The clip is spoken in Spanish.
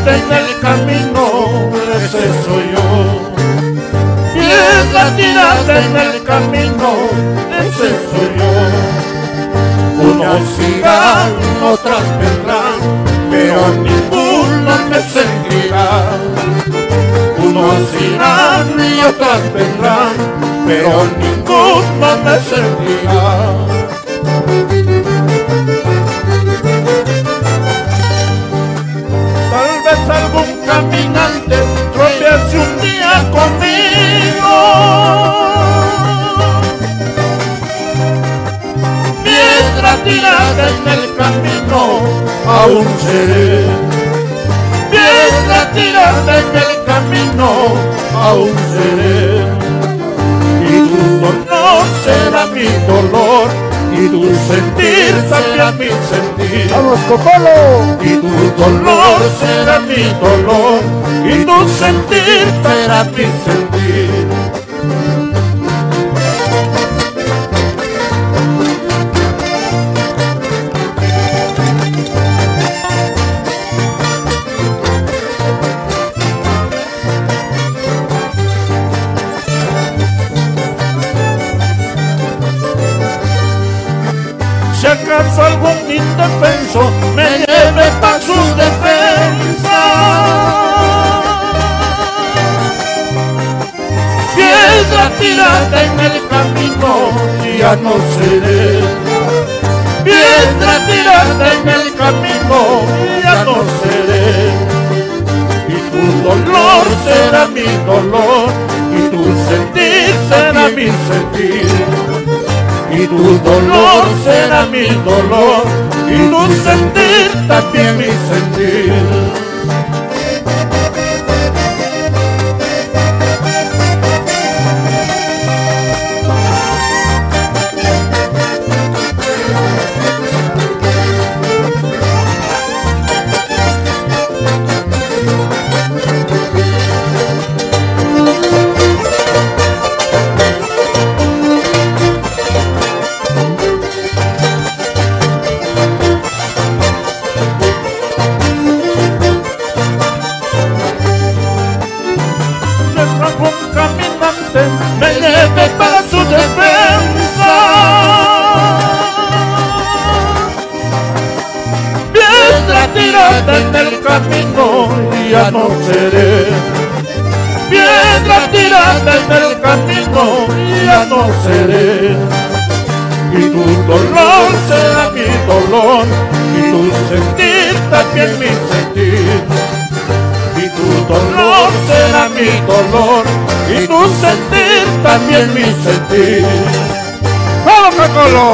tirada en el camino, ese soy yo. Piedra tirada en el camino, ese soy yo. Unos irán, otras vendrán, pero ninguno me sentirá. Unos irán y otras vendrán, pero ninguno me sentirá. Tal vez algún caminante tropiece un día conmigo. Piedra tirada en el camino, aún seré. Piedra tirada en el camino, aún seré. Y tu dolor será mi dolor, y tu sentir será mi sentir. ¡Vamos, Cocolo! Y tu dolor será mi dolor, y tu sentir será mi sentir. Si acaso algún indefenso me lleve pa' su defensa, piedra tirada en el camino, ya no seré. Piedra tirada en el camino, ya no seré. Y tu dolor será mi dolor, y tu sentir será mi sentir. Y tu dolor será mi dolor, y tu sentir también mi sentir. Me lleve para su defensa. Piedra tirada en el camino, ya no seré. Piedra tirada en el camino, ya no seré. Y tu dolor será mi dolor, y tu sentir también mi sentir. Y tu dolor será mi dolor, y tu sentir también mi sentir. ¡Vamos, Cocolo!